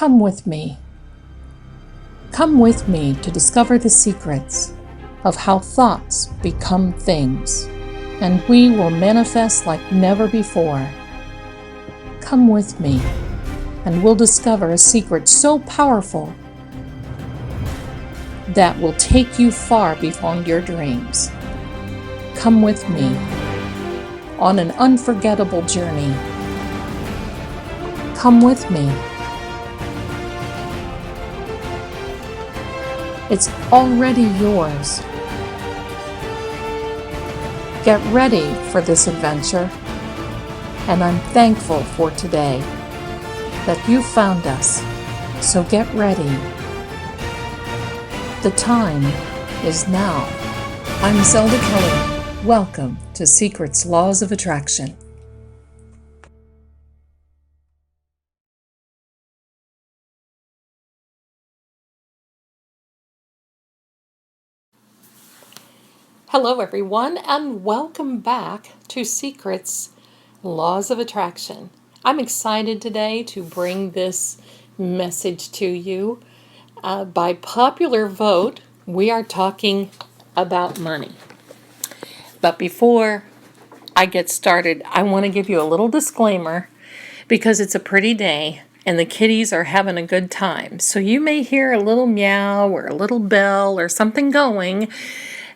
Come with me. Come with me to discover the secrets of how thoughts become things, and we will manifest like never before. Come with me, and we'll discover a secret so powerful that will take you far beyond your dreams. Come with me on an unforgettable journey. Come with me. It's already yours. Get ready for this adventure, and I'm thankful for today that you found us, so get ready. The time is now. I'm Zelda Kelly. Welcome to Secrets, Laws of Attraction. Hello everyone, and welcome back to Secrets, Laws of Attraction. I'm excited today to bring this message to you. By popular vote, we are talking about money. But before I get started, I want to give you a little disclaimer because it's a pretty day and the kitties are having a good time. So you may hear a little meow or a little bell or something going.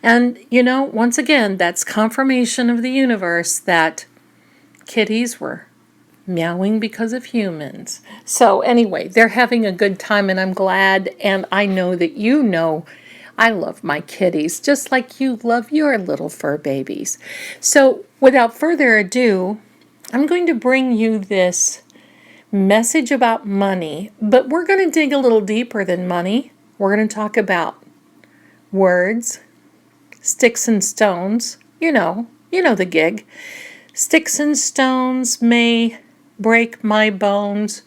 And, once again, that's confirmation of the universe that kitties were meowing because of humans. So anyway, they're having a good time and I'm glad. And I know that I love my kitties just like you love your little fur babies. So without further ado, I'm going to bring you this message about money, but we're going to dig a little deeper than money. We're going to talk about words, sticks and stones, you know the gig. Sticks and stones may break my bones,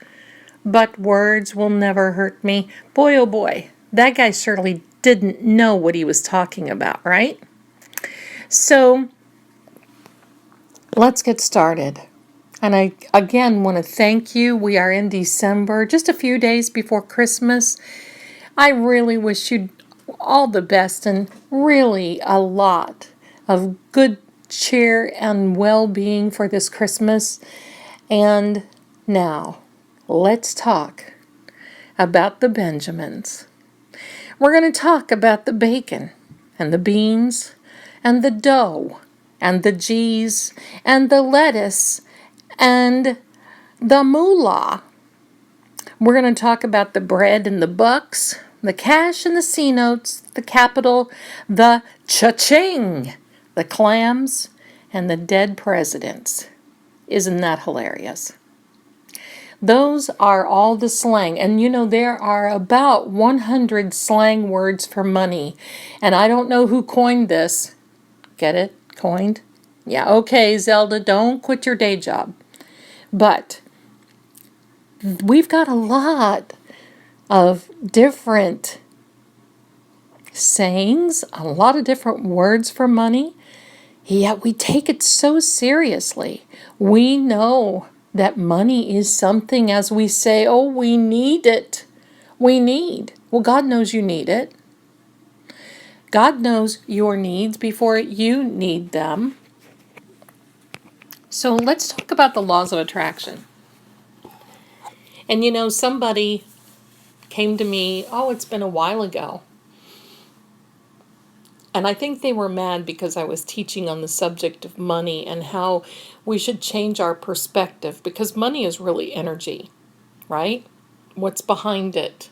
but words will never hurt me. Boy, oh boy, that guy certainly didn't know what he was talking about, right? So, let's get started. And I, again, want to thank you. We are in December, just a few days before Christmas. I really wish you all the best and really a lot of good cheer and well-being for this Christmas. And now, let's talk about the Benjamins. We're going to talk about the bacon and the beans and the dough and the G's and the lettuce and the moolah. We're going to talk about the bread and the bucks, the cash and the C notes, the capital, the cha-ching, the clams, and the dead presidents. Isn't that hilarious? Those are all the slang. And there are about 100 slang words for money. And I don't know who coined this. Get it? Coined? Yeah, okay, Zelda, don't quit your day job. But we've got a lot of different sayings, a lot of different words for money, yet we take it so seriously. We know that money is something, as we say, oh, we need it. We need. Well, God knows you need it. God knows your needs before you need them. So let's talk about the laws of attraction. And somebody came to me, it's been a while ago. And I think they were mad because I was teaching on the subject of money and how we should change our perspective because money is really energy, right? What's behind it?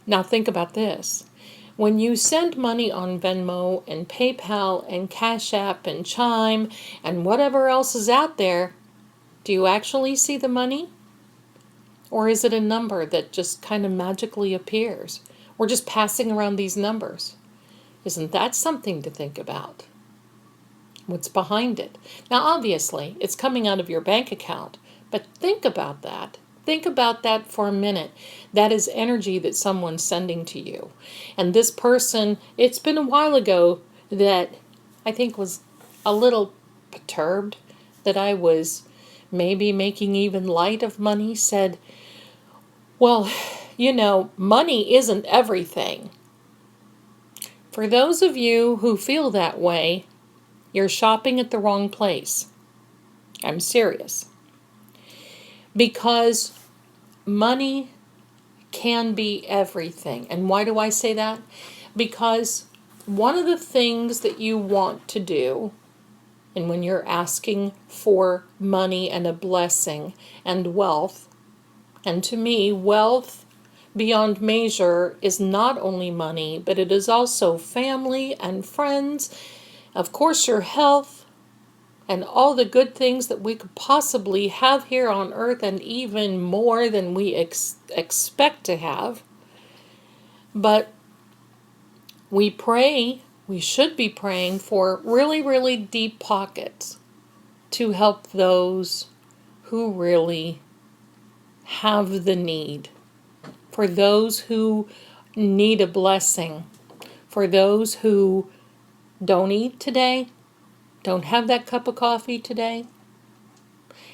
Now think about this. When you send money on Venmo and PayPal and Cash App and Chime and whatever else is out there, do you actually see the money? Or is it a number that just kind of magically appears? We're just passing around these numbers. Isn't that something to think about? What's behind it? Now, obviously, it's coming out of your bank account, but think about that. Think about that for a minute. That is energy that someone's sending to you. And this person, it's been a while ago that I think was a little perturbed that I was maybe making even light of money, said, Well, money isn't everything. For those of you who feel that way, you're shopping at the wrong place. I'm serious. Because money can be everything. And why do I say that? Because one of the things that you want to do, and when you're asking for money and a blessing and wealth, and to me, wealth beyond measure is not only money, but it is also family and friends, of course, your health, and all the good things that we could possibly have here on earth, and even more than we expect to have. But we should be praying for really, really deep pockets to help those who really have the need, for those who need a blessing, for those who don't eat today, don't have that cup of coffee today.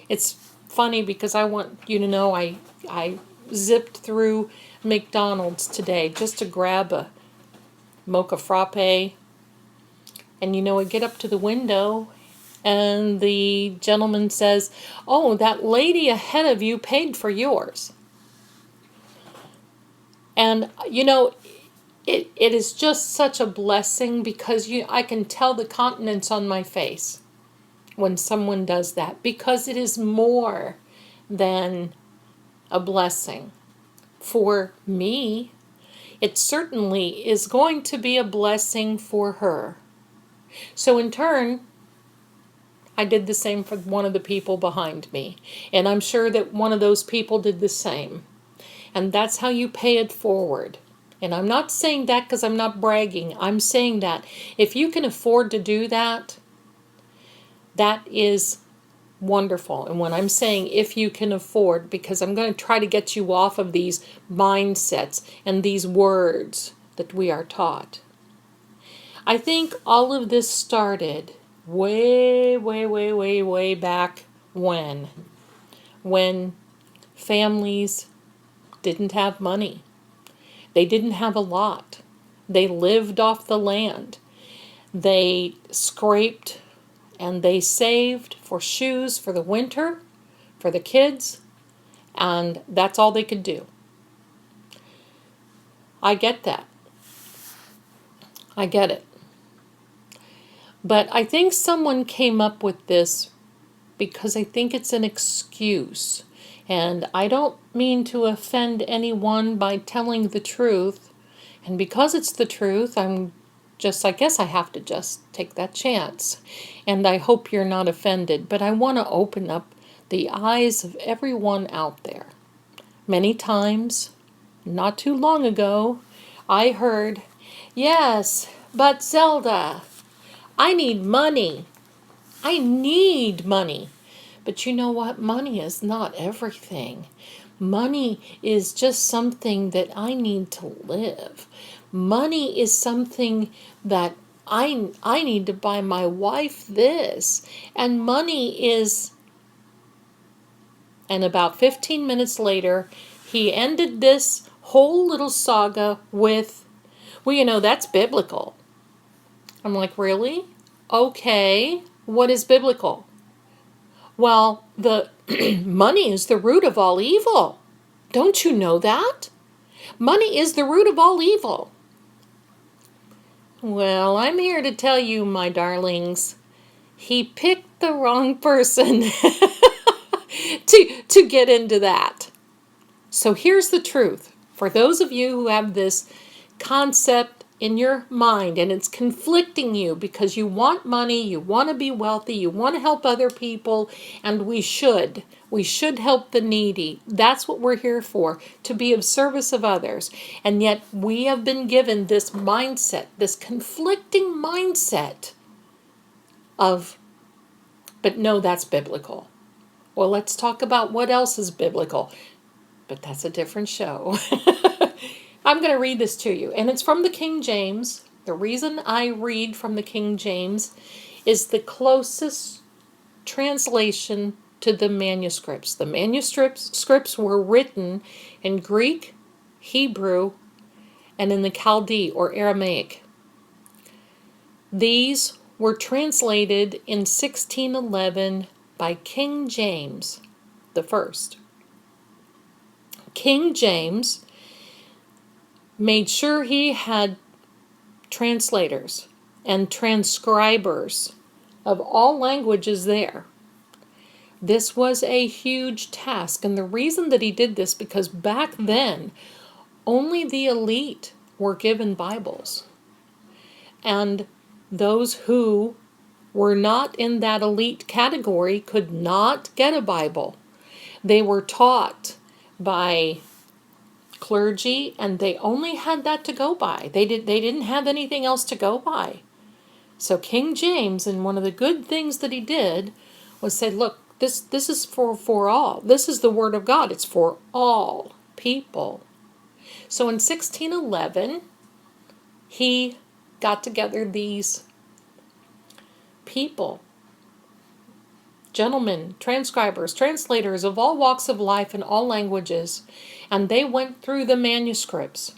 It's funny because I want you to know I zipped through McDonald's today just to grab a mocha frappe. And I get up to the window and the gentleman says, "Oh, that lady ahead of you paid for yours." And it is just such a blessing because I can tell the countenance on my face when someone does that, because it is more than a blessing. For me, it certainly is going to be a blessing for her. So in turn, I did the same for one of the people behind me. And I'm sure that one of those people did the same. And that's how you pay it forward. And I'm not saying that because I'm not bragging. I'm saying that if you can afford to do that, that is wonderful. And when I'm saying if you can afford, because I'm going to try to get you off of these mindsets and these words that we are taught. I think all of this started way, way, way, way, way back when families didn't have money. They didn't have a lot. They lived off the land. They scraped and they saved for shoes for the winter, for the kids, and that's all they could do. I get that. I get it. But I think someone came up with this because I think it's an excuse. And I don't mean to offend anyone by telling the truth. And because it's the truth, I guess I have to just take that chance. And I hope you're not offended. But I want to open up the eyes of everyone out there. Many times, not too long ago, I heard, "Yes, but Zelda, I need money. I need money." But you know what? Money is not everything. Money is just something that I need to live. Money is something that I need to buy my wife this. And money is... And about 15 minutes later, he ended this whole little saga with, "Well, that's biblical." I'm like, really? Okay, what is biblical? Well, the money is the root of all evil. Don't you know that? Money is the root of all evil. Well, I'm here to tell you, my darlings, he picked the wrong person to get into that. So here's the truth. For those of you who have this concept in your mind and it's conflicting you because you want money, you want to be wealthy, you want to help other people, and we should help the needy. That's what we're here for, to be of service of others. And yet we have been given this mindset, this conflicting mindset of, but no, that's biblical. Well, let's talk about what else is biblical. But that's a different show. I'm going to read this to you, and it's from the King James. The reason I read from the King James is the closest translation to the manuscripts. The manuscripts were written in Greek, Hebrew, and in the Chaldee or Aramaic. These were translated in 1611 by King James the First. King James made sure he had translators and transcribers of all languages there. This was a huge task, and the reason that he did this, because back then only the elite were given Bibles, and those who were not in that elite category could not get a Bible. They were taught by clergy, and they only had that to go by. They didn't have anything else to go by. So King James, and one of the good things that he did was say, look, this is for all. This is the Word of God. It's for all people. So in 1611, he got together these people, gentlemen, transcribers, translators of all walks of life and all languages, and they went through the manuscripts.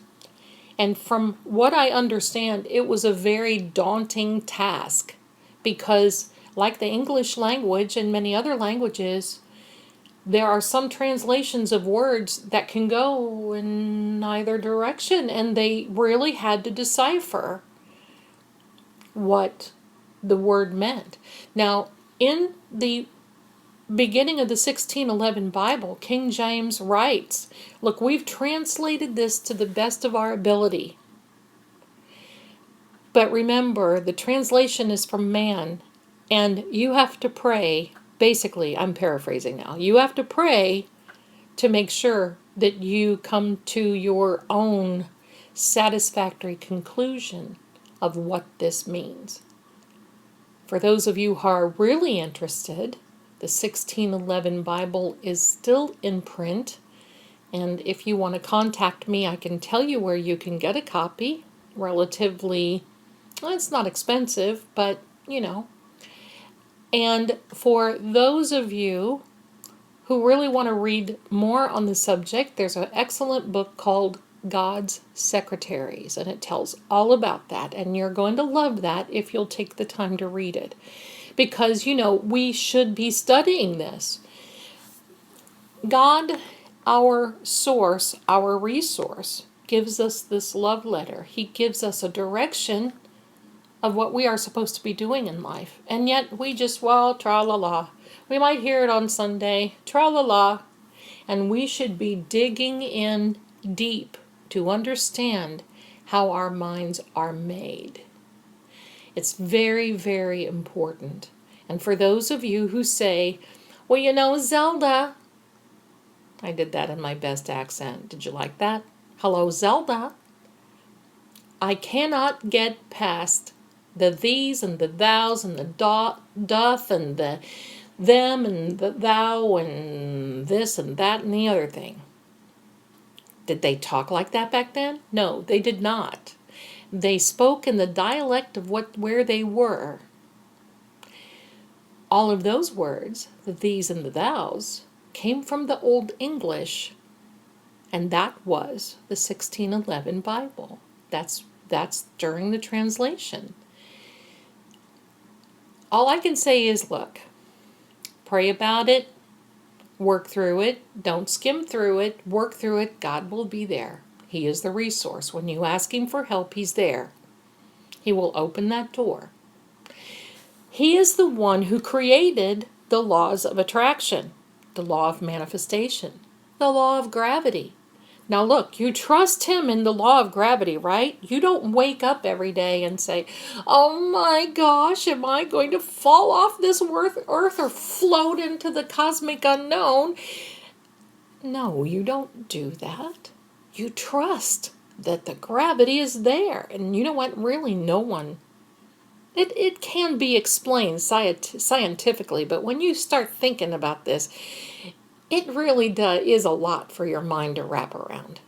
And from what I understand, it was a very daunting task because, like the English language and many other languages, there are some translations of words that can go in either direction, and they really had to decipher what the word meant. Now, in the beginning of the 1611 Bible, King James writes, look, we've translated this to the best of our ability. But remember, the translation is from man, and you have to pray. Basically, I'm paraphrasing now. You have to pray to make sure that you come to your own satisfactory conclusion of what this means. For those of you who are really interested, the 1611 Bible is still in print, and if you want to contact me, I can tell you where you can get a copy. Relatively, well, it's not expensive, but And for those of you who really want to read more on the subject, there's an excellent book called God's Secretaries, and it tells all about that, and you're going to love that if you'll take the time to read it. Because, we should be studying this. God, our source, our resource, gives us this love letter. He gives us a direction of what we are supposed to be doing in life. And yet we just, tra-la-la. We might hear it on Sunday, tra-la-la. And we should be digging in deep to understand how our minds are made. It's very, very important. And for those of you who say, well, Zelda. I did that in my best accent. Did you like that? Hello, Zelda. I cannot get past the these and the thous and the doth and the them and the thou and this and that and the other thing. Did they talk like that back then? No, they did not. They spoke in the dialect of where they were. All of those words, the these and the thous, came from the Old English, and that was the 1611 Bible. That's during the translation. All I can say is, look, pray about it, work through it, don't skim through it, work through it. God will be there. He is the resource. When you ask Him for help, He's there. He will open that door. He is the one who created the laws of attraction, the law of manifestation, the law of gravity. Now look, you trust Him in the law of gravity, right? You don't wake up every day and say, oh my gosh, am I going to fall off this earth or float into the cosmic unknown? No, you don't do that. You trust that the gravity is there. And you know what? Really, no one. It can be explained scientifically, but when you start thinking about this, it really is a lot for your mind to wrap around.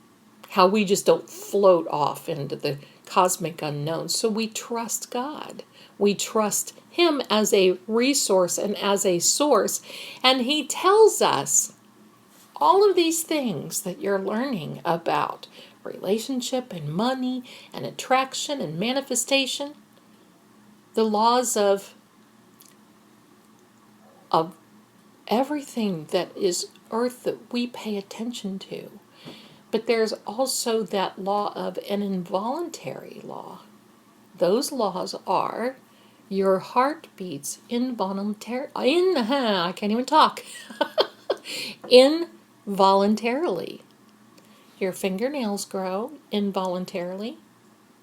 How we just don't float off into the cosmic unknown. So we trust God. We trust Him as a resource and as a source. And He tells us all of these things that you're learning about relationship and money and attraction and manifestation, the laws of everything that is earth that we pay attention to. But there's also that law of an involuntary law. Those laws are your heart beats I can't even talk. Involuntarily. Your fingernails grow involuntarily.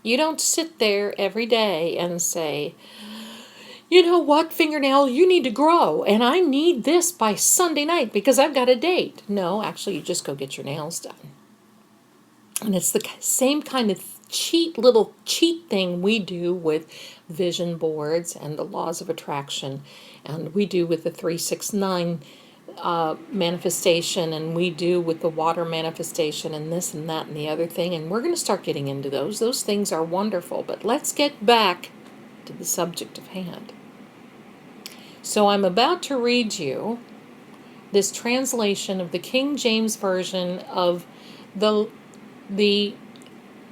You don't sit there every day and say, you know what, fingernail, you need to grow, and I need this by Sunday night because I've got a date. No, actually, you just go get your nails done. And it's the same kind of little cheat thing we do with vision boards and the laws of attraction, and we do with the 369 manifestation, and we do with the water manifestation, and this and that and the other thing. And we're going to start getting into those. Those things are wonderful, but let's get back to the subject of hand. So I'm about to read you this translation of the King James Version of the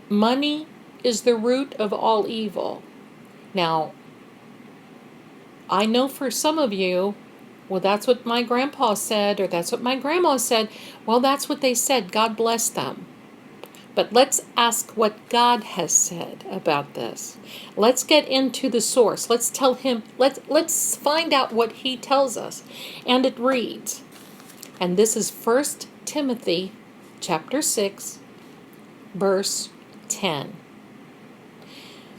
money is the root of all evil. Now, I know for some of you, well, that's what my grandpa said, or that's what my grandma said. Well, that's what they said. God bless them. But let's ask what God has said about this. Let's get into the source. Let's tell Him, let's find out what He tells us. And it reads, and this is 1 Timothy chapter 6, verse 10.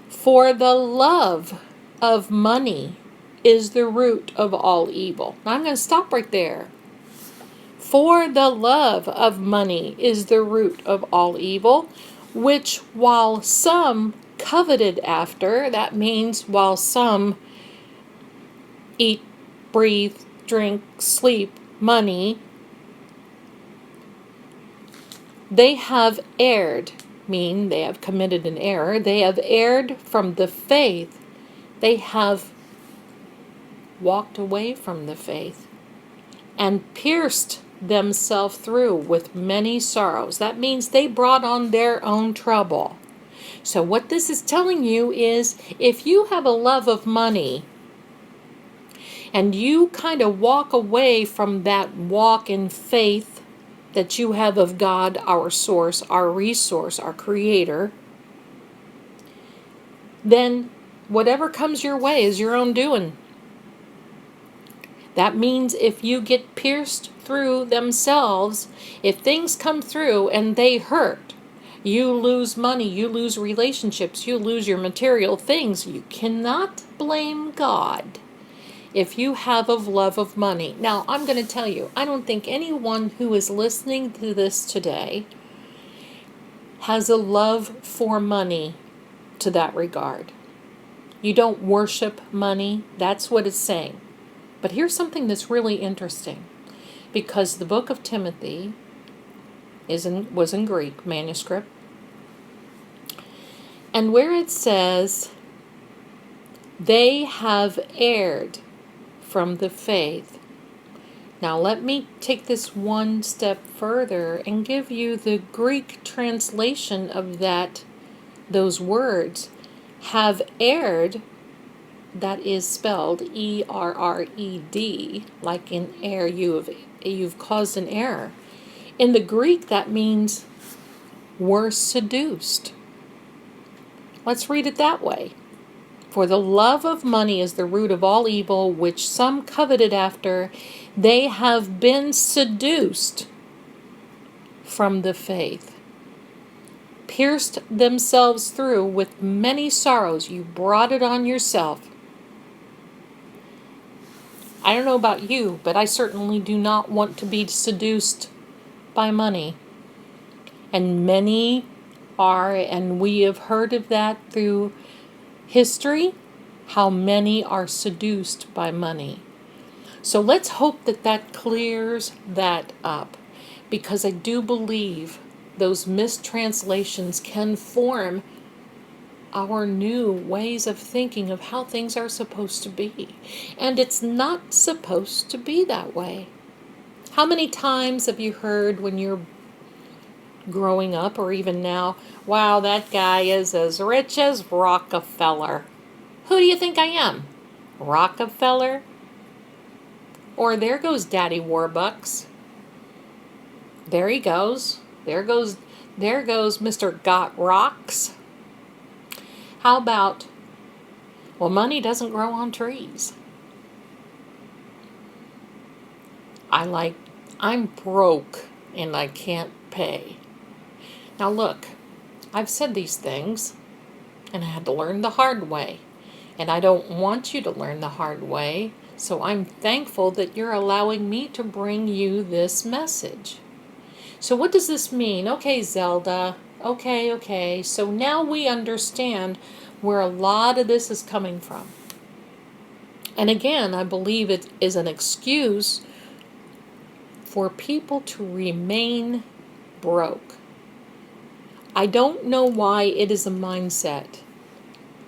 For the love of money is the root of all evil. Now I'm going to stop right there. For the love of money is the root of all evil, which while some coveted after, that means while some eat, breathe, drink, sleep, money, they have erred, mean they have committed an error. They have erred from the faith. They have walked away from the faith and pierced themselves through with many sorrows. That means they brought on their own trouble. So what this is telling you is, if you have a love of money and you kind of walk away from that walk in faith that you have of God, our source, our resource, our creator, then whatever comes your way is your own doing. That means if you get pierced through themselves, if things come through and they hurt, you lose money, you lose relationships, you lose your material things, you cannot blame God if you have a love of money. Now, I'm going to tell you, I don't think anyone who is listening to this today has a love for money to that regard. You don't worship money. That's what it's saying. But here's something that's really interesting, because the book of Timothy was in Greek manuscript, and where it says, they have erred from the faith. Now let me take this one step further and give you the Greek translation of those words. Have erred, that is spelled E-R-R-E-D, like in error, you've caused an error. In the Greek, that means were seduced. Let's read it that way. For the love of money is the root of all evil, which some coveted after. They have been seduced from the faith, pierced themselves through with many sorrows. You brought it on yourself. I don't know about you, but I certainly do not want to be seduced by money. And many are, and we have heard of that through history, how many are seduced by money. So let's hope that clears that up, because I do believe those mistranslations can form our new ways of thinking of how things are supposed to be. And it's not supposed to be that way. How many times have you heard when you're growing up or even now, wow, that guy is as rich as Rockefeller? Who do you think I am? Rockefeller? Or there goes Daddy Warbucks. There he goes. There goes Mr. Got Rocks. How about, well, money doesn't grow on trees. I'm broke and I can't pay. Now look, I've said these things and I had to learn the hard way. And I don't want you to learn the hard way, so I'm thankful that you're allowing me to bring you this message. So what does this mean? Okay, Zelda. Okay. So now we understand where a lot of this is coming from. And again, I believe it is an excuse for people to remain broke. I don't know why it is a mindset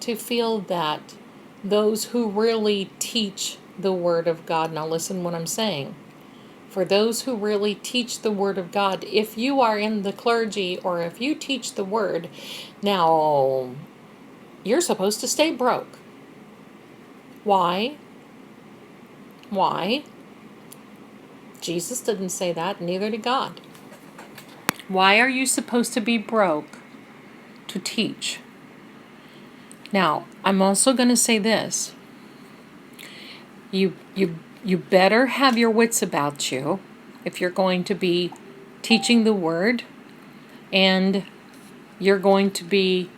to feel that those who really teach the Word of God, now listen what I'm saying, for those who really teach the Word of God, if you are in the clergy or if you teach the Word, now you're supposed to stay broke. Why? Why? Jesus didn't say that, neither did God. Why are you supposed to be broke to teach? Now, I'm also going to say this. You better have your wits about you if you're going to be teaching the Word and you're going to be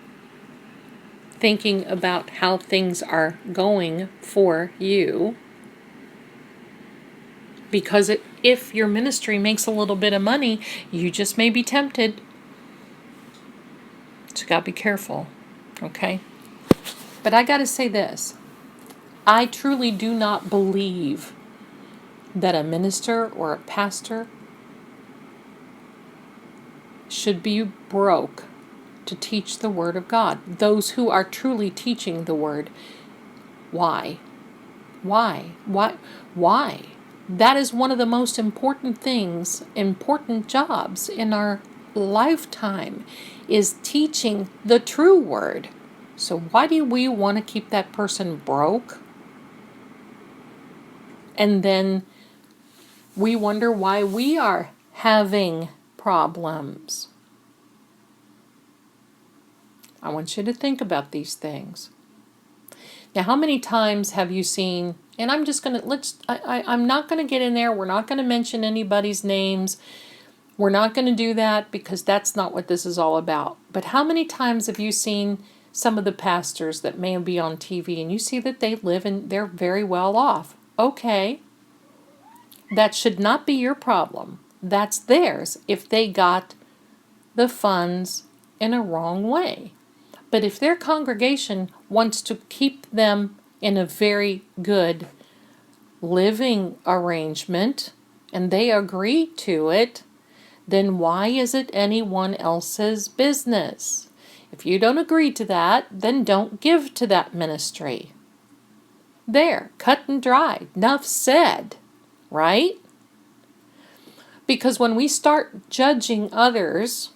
thinking about how things are going for you. Because if your ministry makes a little bit of money, you just may be tempted. So you got to be careful, okay? But I got to say this. I truly do not believe that a minister or a pastor should be broke to teach the Word of God. Those who are truly teaching the Word. Why? That is one of the most important jobs in our lifetime, is teaching the true Word. So why do we want to keep that person broke? And then we wonder why we are having problems. I want you to think about these things. Now, how many times have you seen, and I'm just going to, I'm not going to get in there. We're not going to mention anybody's names. We're not going to do that because that's not what this is all about. But how many times have you seen some of the pastors that may be on TV and you see that they live and they're very well off? Okay. That should not be your problem. That's theirs if they got the funds in a wrong way. But if their congregation wants to keep them in a very good living arrangement and they agree to it, then why is it anyone else's business? If you don't agree to that, then don't give to that ministry. There, cut and dry, enough said, right? Because when we start judging others,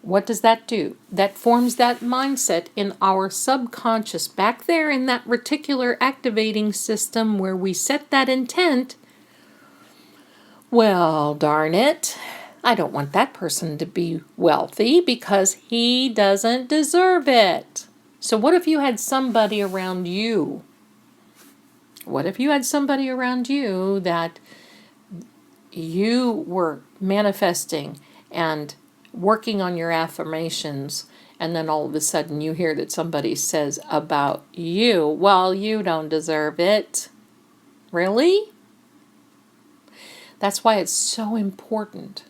what does that do? That forms that mindset in our subconscious, back there in that reticular activating system where we set that intent. Well, darn it, I don't want that person to be wealthy because he doesn't deserve it. So what if you had somebody around you? What if you had somebody around you that you were manifesting and working on your affirmations, and then all of a sudden you hear that somebody says about you, well, you don't deserve it. Really? That's why it's so important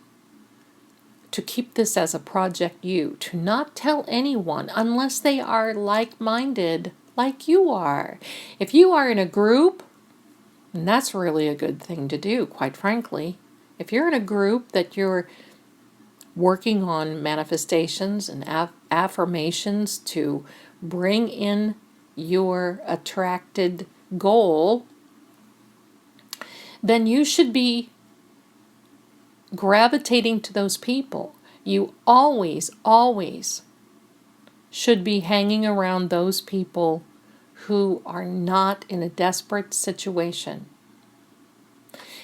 to keep this as a project you, to not tell anyone unless they are like-minded like you are. If you are in a group, and that's really a good thing to do, quite frankly, if you're in a group that you're working on manifestations and affirmations to bring in your attracted goal, then you should be gravitating to those people. You always, always should be hanging around those people who are not in a desperate situation.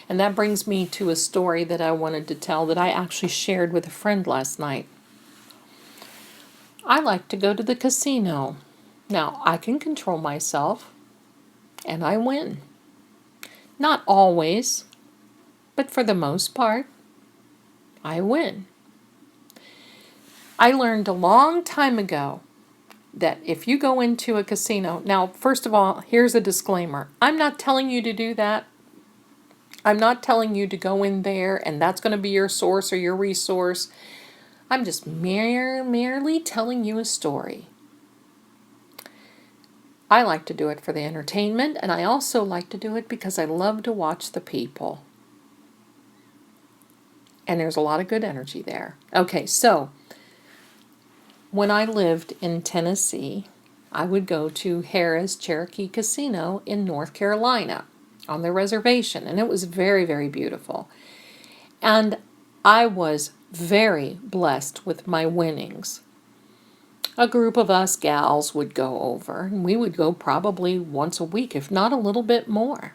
And that brings me to a story that I wanted to tell that I actually shared with a friend last night. I like to go to the casino. Now, I can control myself, and I win. Not always, but for the most part, I win. I learned a long time ago that if you go into a casino, now, first of all, here's a disclaimer. I'm not telling you to do that. I'm not telling you to go in there and that's going to be your source or your resource. I'm just merely telling you a story. I like to do it for the entertainment, and I also like to do it because I love to watch the people. And there's a lot of good energy there. Okay, so when I lived in Tennessee, I would go to Harrah's Cherokee Casino in North Carolina on the reservation, and it was very, very beautiful. And I was very blessed with my winnings. A group of us gals would go over, and we would go probably once a week, if not a little bit more.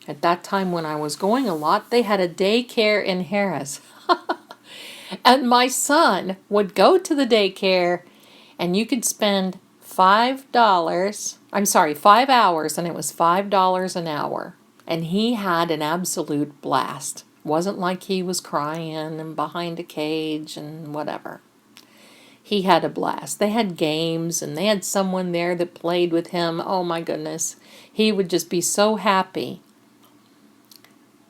At that time when I was going a lot, they had a daycare in Harrah's. And my son would go to the daycare, and you could spend $5, 5 hours, and it was $5 an hour. And he had an absolute blast. Wasn't like he was crying and behind a cage and whatever. He had a blast. They had games, and they had someone there that played with him. Oh my goodness. He would just be so happy.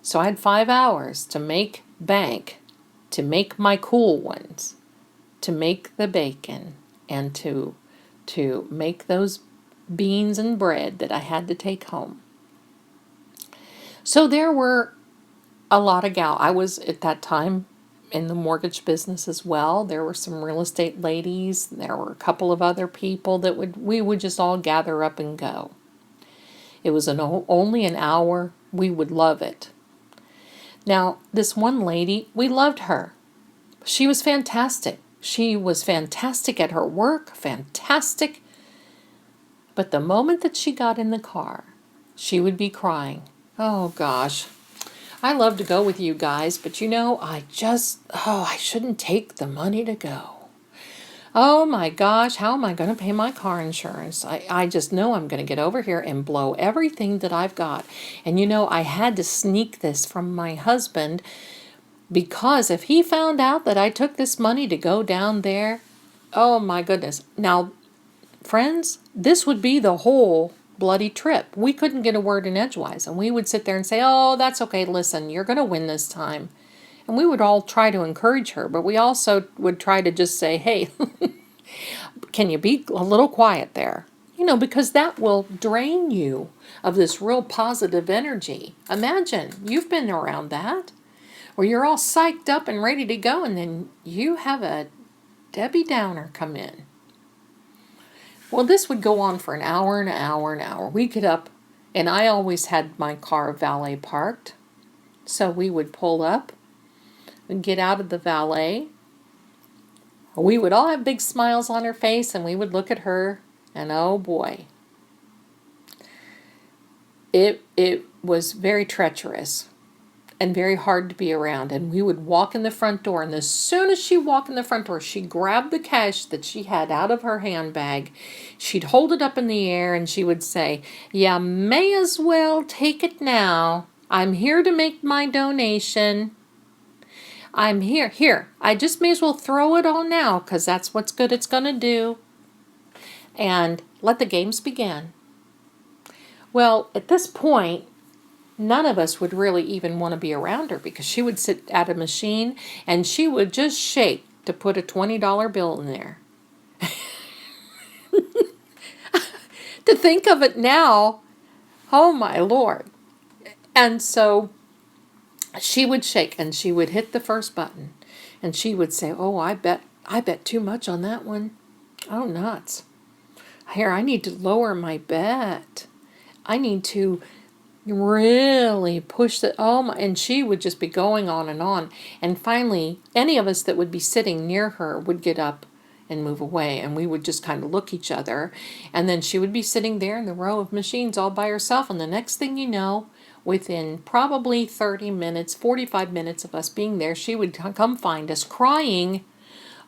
So I had 5 hours to make bank, to make my cool ones, to make the bacon, and to make those beans and bread that I had to take home. So there were a lot of I was at that time in the mortgage business as well. There were some real estate ladies. There were a couple of other people that we would just all gather up and go. It was only an hour. We would love it. Now, this one lady, we loved her. She was fantastic. She was fantastic at her work, fantastic. But the moment that she got in the car, she would be crying. Oh, gosh. I love to go with you guys, but I shouldn't take the money to go. Oh my gosh, how am I going to pay my car insurance? I just know I'm going to get over here and blow everything that I've got. And I had to sneak this from my husband, because if he found out that I took this money to go down there, oh my goodness. Now, friends, this would be the whole bloody trip. We couldn't get a word in edgewise, and we would sit there and say, oh, that's okay, listen, you're going to win this time. And we would all try to encourage her, but we also would try to just say, hey, can you be a little quiet there? Because that will drain you of this real positive energy. Imagine, you've been around that, where you're all psyched up and ready to go, and then you have a Debbie Downer come in. Well, this would go on for an hour and an hour and an hour. We'd get up, and I always had my car valet parked. So we would pull up and get out of the valet. We would all have big smiles on our face, and we would look at her, and oh boy. It was very treacherous and very hard to be around. And we would walk in the front door, and as soon as she walked in the front door, she grabbed the cash that she had out of her handbag. She'd hold it up in the air, and she would say, "You may as well take it now. I'm here to make my donation. I'm here. Here, I just may as well throw it all now, because that's what's good it's going to do." And let the games begin. Well, at this point, none of us would really even want to be around her, because she would sit at a machine and she would just shake to put a $20 bill in there. To think of it now, oh my Lord. And so she would shake, and she would hit the first button, and she would say, "Oh, I bet I bet too much on that one. Oh, nuts. Here, I need to lower my bet. I need to really push the, oh my, and she would just be going on and on. And finally, any of us that would be sitting near her would get up and move away, and we would just kind of look each other. And then she would be sitting there in the row of machines all by herself. And the next thing you know, within probably 30 minutes, 45 minutes of us being there, she would come find us crying,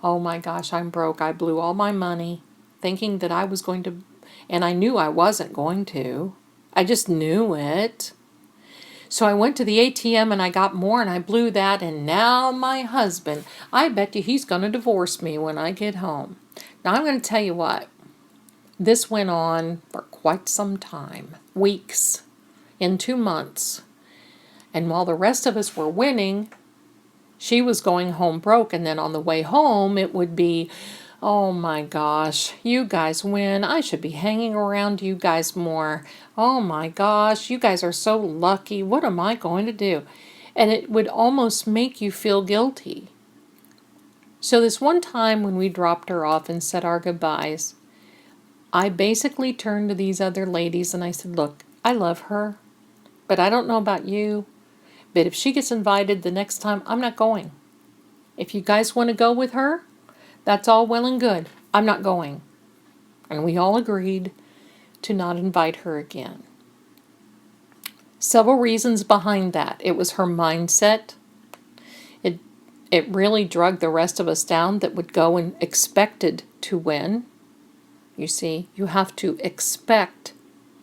oh my gosh, I'm broke. I blew all my money thinking that I was going to, and I knew I wasn't going to. I just knew it. So I went to the ATM and I got more and I blew that, and now my husband, I bet you he's going to divorce me when I get home. Now I'm going to tell you what, this went on for quite some time, weeks, in 2 months. And while the rest of us were winning, she was going home broke, and then on the way home it would be, oh my gosh, you guys win. I should be hanging around you guys more. Oh my gosh, you guys are so lucky. What am I going to do? And it would almost make you feel guilty. So this one time when we dropped her off and said our goodbyes, I basically turned to these other ladies and I said, look, I love her, but I don't know about you, but if she gets invited the next time, I'm not going. If you guys want to go with her, that's all well and good. I'm not going. And we all agreed to not invite her again. Several reasons behind that. It was her mindset. It really drug the rest of us down that would go and expected to win. You see, you have to expect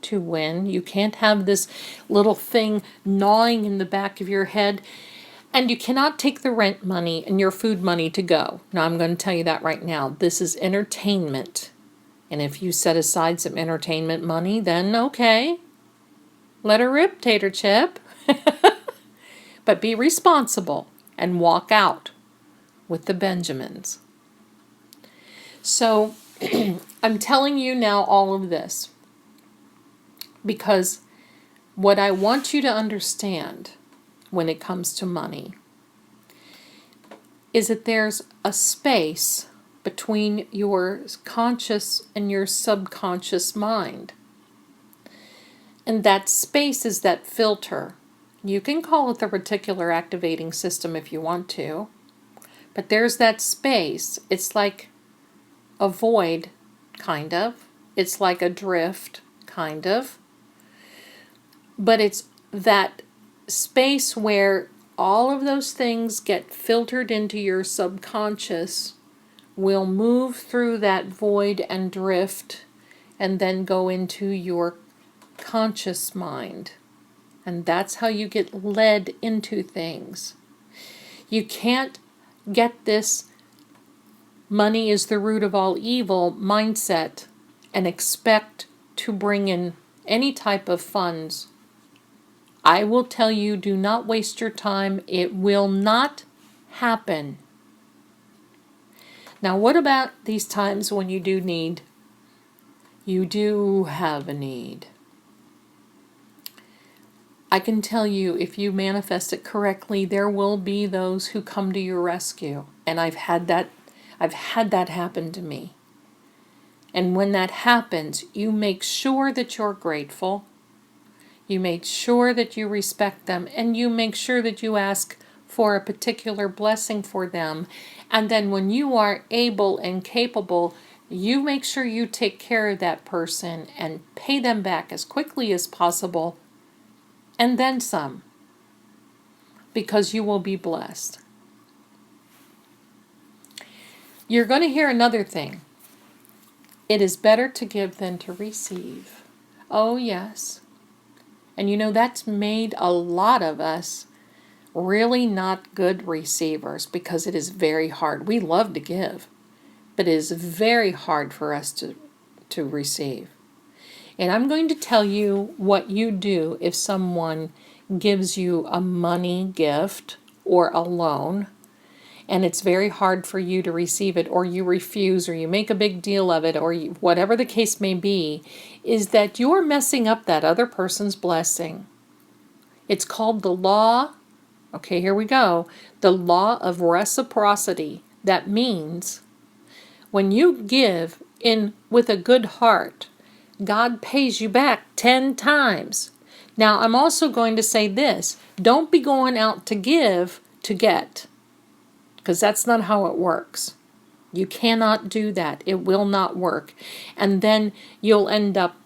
to win. You can't have this little thing gnawing in the back of your head. And you cannot take the rent money and your food money to go. Now, I'm going to tell you that right now. This is entertainment. And if you set aside some entertainment money, then okay. Let her rip, Tater Chip. But be responsible and walk out with the Benjamins. So, I'm telling you now all of this because what I want you to understand when it comes to money is that there's a space between your conscious and your subconscious mind. And that space is that filter. You can call it the reticular activating system if you want to, but there's that space. It's like a void, kind of. It's like a drift, kind of. But it's that space where all of those things get filtered into your subconscious, will move through that void and drift, and then go into your conscious mind. And that's how you get led into things. You can't get this money is the root of all evil mindset and expect to bring in any type of funds. I will tell you, do not waste your time. It will not happen. Now, what about these times when you do need? You do have a need. I can tell you, if you manifest it correctly, there will be those who come to your rescue. And I've had that happen to me. And when that happens, you make sure that you're grateful. You make sure that you respect them, and you make sure that you ask for a particular blessing for them. And then when you are able and capable, you make sure you take care of that person and pay them back as quickly as possible, and then some, because you will be blessed. You're going to hear another thing. It is better to give than to receive. Oh, yes. And you know, that's made a lot of us really not good receivers because it is very hard. We love to give, but it is very hard for us to receive. And I'm going to tell you what you do if someone gives you a money gift or a loan, and it's very hard for you to receive it, or you refuse, or you make a big deal of it, or whatever the case may be, is that you're messing up that other person's blessing. It's called the law, okay, here we go, the law of reciprocity. That means When you give in with a good heart, God pays you back 10 times. Now, I'm also going to say this. Don't be going out to give to get, because that's not how it works. You cannot do that. It will not work. And then you'll end up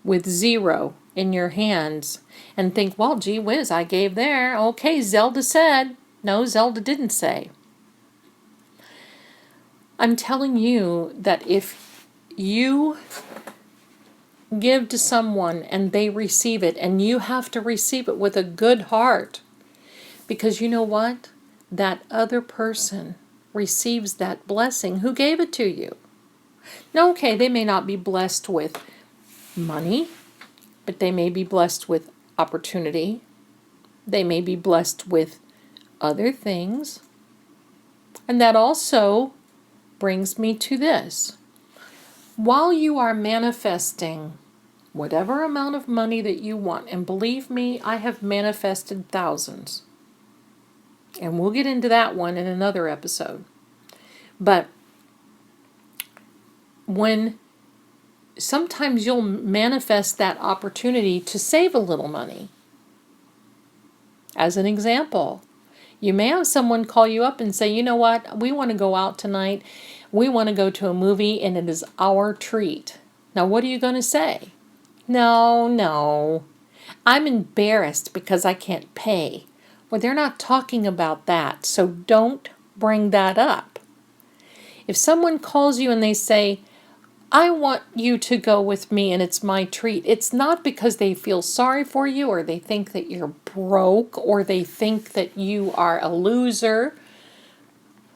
with zero in your hands and think, well, gee whiz, I gave there. Okay, Zelda said. No, Zelda didn't say. I'm telling you that if you give to someone and they receive it, and you have to receive it with a good heart, because you know what? That other person receives that blessing who gave it to you. Now, okay, they may not be blessed with money, but they may be blessed with opportunity. They may be blessed with other things. And that also brings me to this. While you are manifesting whatever amount of money that you want, and believe me, I have manifested thousands. And we'll get into that one in another episode. But when sometimes you'll manifest that opportunity to save a little money. As an example, you may have someone call you up and say, you know what, we want to go out tonight. We want to go to a movie and it is our treat. Now, what are you going to say? No, I'm embarrassed because I can't pay. Well, they're not talking about that, so don't bring that up. If someone calls you and they say, I want you to go with me and it's my treat, it's not because they feel sorry for you or they think that you're broke or they think that you are a loser.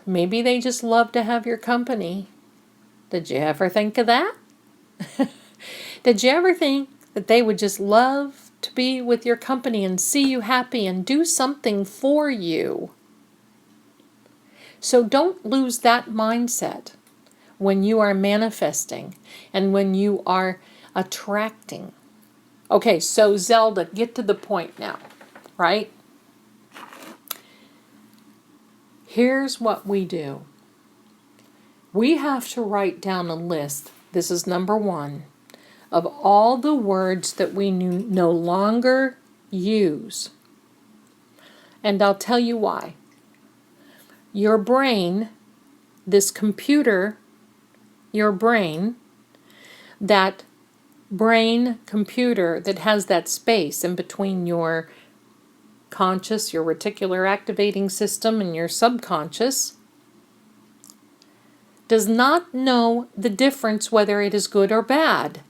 Maybe they just love to have your company. Did you ever think of that? Did you ever think that they would just love to be with your company and see you happy and do something for you? So don't lose that mindset when you are manifesting and when you are attracting. Okay, so Zelda, get to the point now, right? Here's what we do. We have to write down a list. This is number 1. Of all the words that we no longer use. And I'll tell you why. Your brain, this computer, your brain, that brain computer that has that space in between your conscious, your reticular activating system, and your subconscious, does not know the difference whether it is good or bad.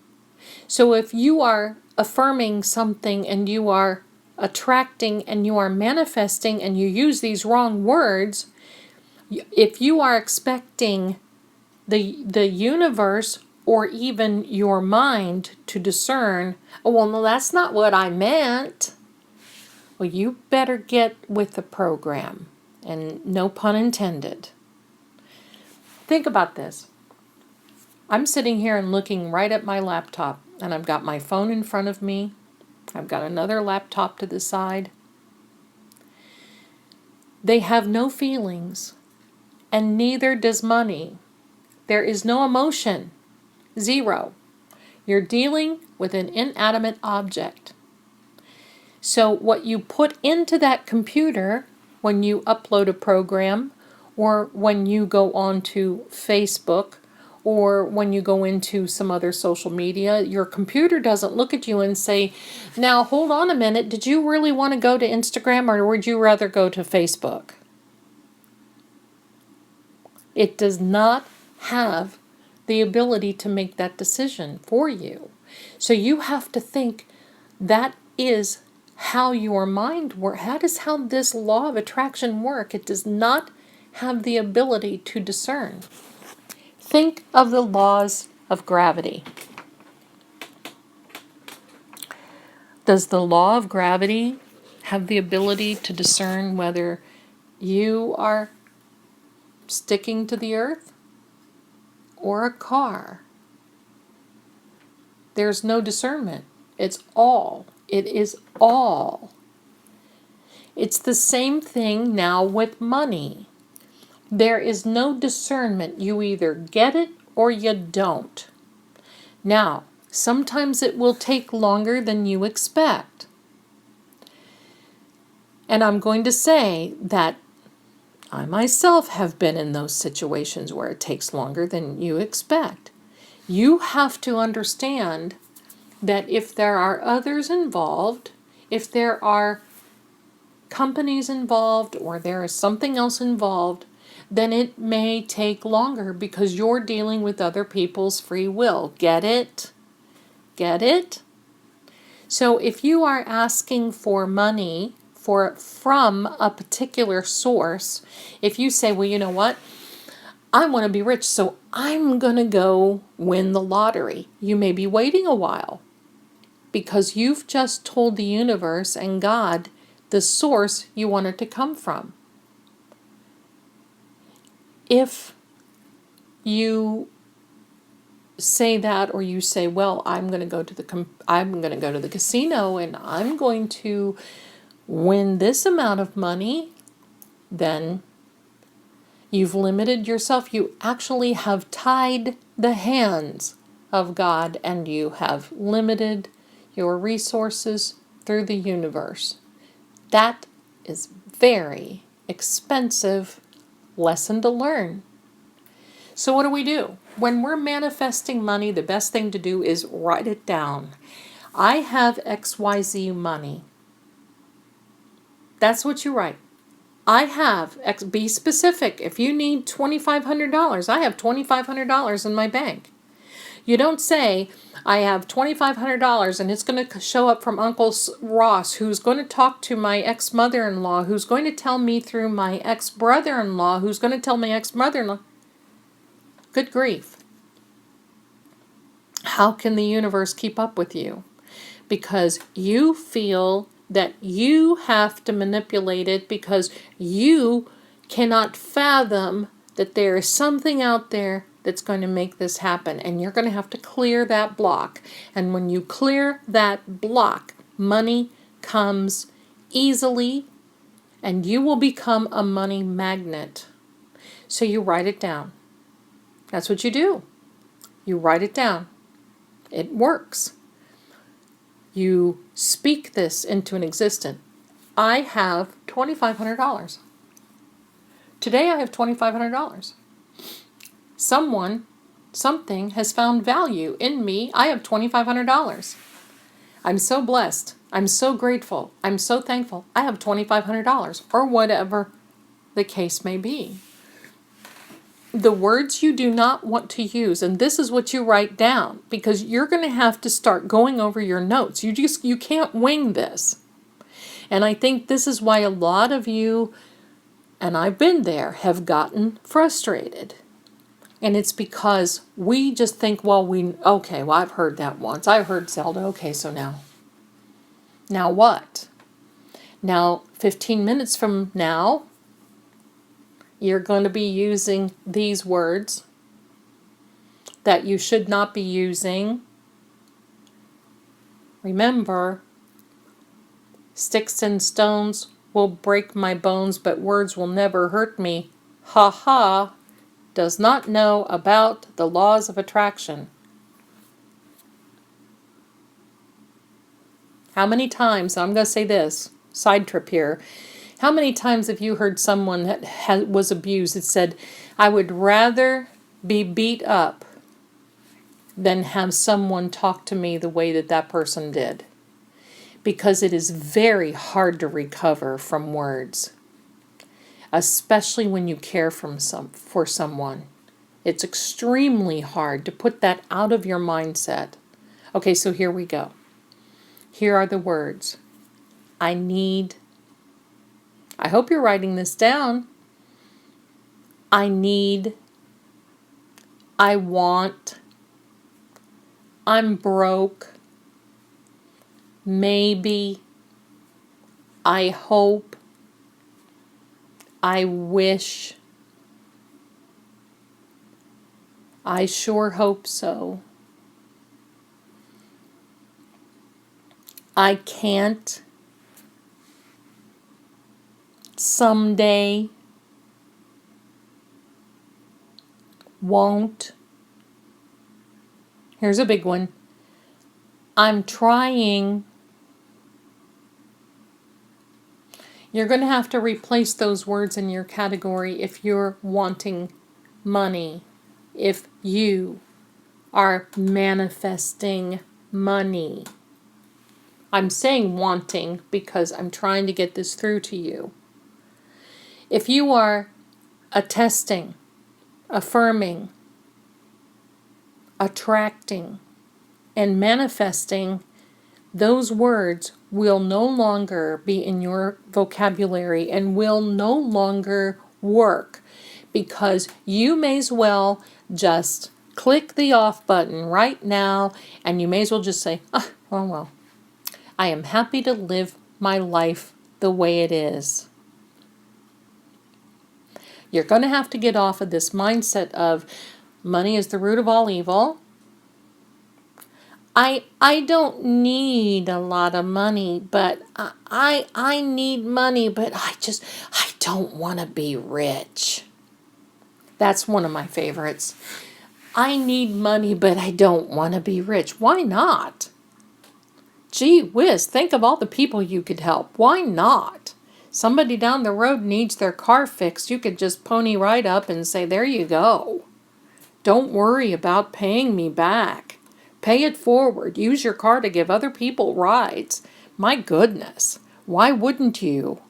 So if you are affirming something and you are attracting and you are manifesting and you use these wrong words, if you are expecting the universe or even your mind to discern, oh, well, no, that's not what I meant. Well, you better get with the program, and no pun intended. Think about this. I'm sitting here and looking right at my laptop, and I've got my phone in front of me. I've got another laptop to the side. They have no feelings, and neither does money. There is no emotion. Zero. You're dealing with an inanimate object. So what you put into that computer when you upload a program, or when you go onto Facebook, or when you go into some other social media, your computer doesn't look at you and say, now hold on a minute, did you really want to go to Instagram or would you rather go to Facebook? It does not have the ability to make that decision for you. So you have to think that is how your mind works. That is how this law of attraction works. It does not have the ability to discern. Think of the laws of gravity. Does the law of gravity have the ability to discern whether you are sticking to the earth or a car? There's no discernment. It's all. It is all. It's the same thing now with money. There is no discernment. You either get it or you don't. Now, sometimes it will take longer than you expect. And I'm going to say that I myself have been in those situations where it takes longer than you expect. You have to understand that if there are others involved, if there are companies involved, or there is something else involved, then it may take longer because you're dealing with other people's free will. Get it? Get it? So if you are asking for money from a particular source, if you say, well, you know what? I want to be rich, so I'm going to go win the lottery. You may be waiting a while because you've just told the universe and God the source you want it to come from. If you say that, or you say, well, I'm going to go to the casino and I'm going to win this amount of money, then you've limited yourself. You actually have tied the hands of God, and you have limited your resources through the universe. That is very expensive lesson to learn. So what do? When we're manifesting money, the best thing to do is write it down. I have XYZ money. That's what you write. I have X. Be specific. If you need $2,500, I have $2,500 in my bank. You don't say, I have $2,500 and it's going to show up from Uncle Ross, who's going to talk to my ex-mother-in-law, who's going to tell me through my ex-brother-in-law, who's going to tell my ex-mother-in-law. Good grief. How can the universe keep up with you? Because you feel that you have to manipulate it because you cannot fathom that there is something out there that's going to make this happen. And you're going to have to clear that block. And when you clear that block, money comes easily and you will become a money magnet. So you write it down. That's what you do. You write it down. It works. You speak this into an existence. I have $2,500. Today I have $2,500. Something has found value in me. I have $2,500. I'm so blessed. I'm so grateful. I'm so thankful. I have $2,500, or whatever the case may be. The words you do not want to use, and this is what you write down, because you're going to have to start going over your notes. You can't wing this. And I think this is why a lot of you, and I've been there, have gotten frustrated. And it's because we just think, well, I've heard that once. I heard Zelda. Okay, so now what? Now, 15 minutes from now, you're going to be using these words that you should not be using. Remember, sticks and stones will break my bones, but words will never hurt me. Ha ha, does not know about the laws of attraction. How many times, I'm going to say this, side trip here, how many times have you heard someone that was abused that said, I would rather be beat up than have someone talk to me the way that person did? Because it is very hard to recover from words, especially when you care for someone. It's extremely hard to put that out of your mindset. Okay, so here we go. Here are the words. I hope you're writing this down. I need, I want, I'm broke, maybe, I hope, I wish, I sure hope so, I can't, someday, won't. Here's a big one. I'm trying. You're going to have to replace those words in your category if you're wanting money. If you are manifesting money. I'm saying wanting because I'm trying to get this through to you. If you are attesting, affirming, attracting, and manifesting, those words will no longer be in your vocabulary and will no longer work, because you may as well just click the off button right now, and you may as well just say, well, I am happy to live my life the way it is. You're going to have to get off of this mindset of money is the root of all evil. I don't need a lot of money, but I need money, but I don't want to be rich. That's one of my favorites. I need money, but I don't want to be rich. Why not? Gee whiz, think of all the people you could help. Why not? Somebody down the road needs their car fixed. You could just pony right up and say, there you go. Don't worry about paying me back. Pay it forward. Use your car to give other people rides. My goodness, why wouldn't you?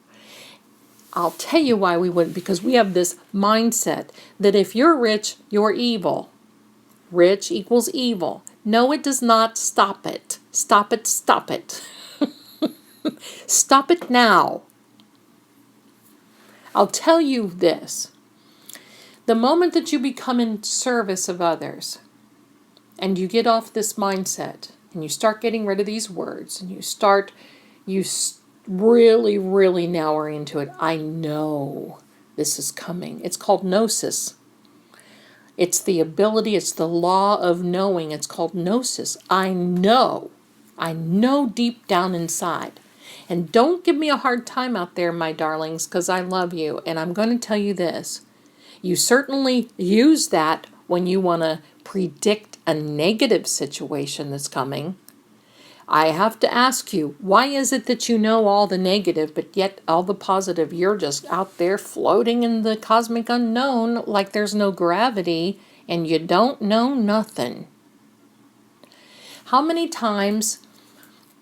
I'll tell you why we wouldn't, because we have this mindset that if you're rich, you're evil. Rich equals evil. No, it does not. Stop it. Stop it. Stop it. Stop it now. I'll tell you this. The moment that you become in service of others, and you get off this mindset, and you start getting rid of these words, and you really, really now are into it. I know this is coming. It's called gnosis. It's the ability, it's the law of knowing. It's called gnosis. I know deep down inside. And don't give me a hard time out there, my darlings, because I love you. And I'm going to tell you this. You certainly use that when you want to predict a negative situation that's coming. I have to ask you, why is it that you know all the negative, but yet all the positive, you're just out there floating in the cosmic unknown like there's no gravity and you don't know nothing? How many times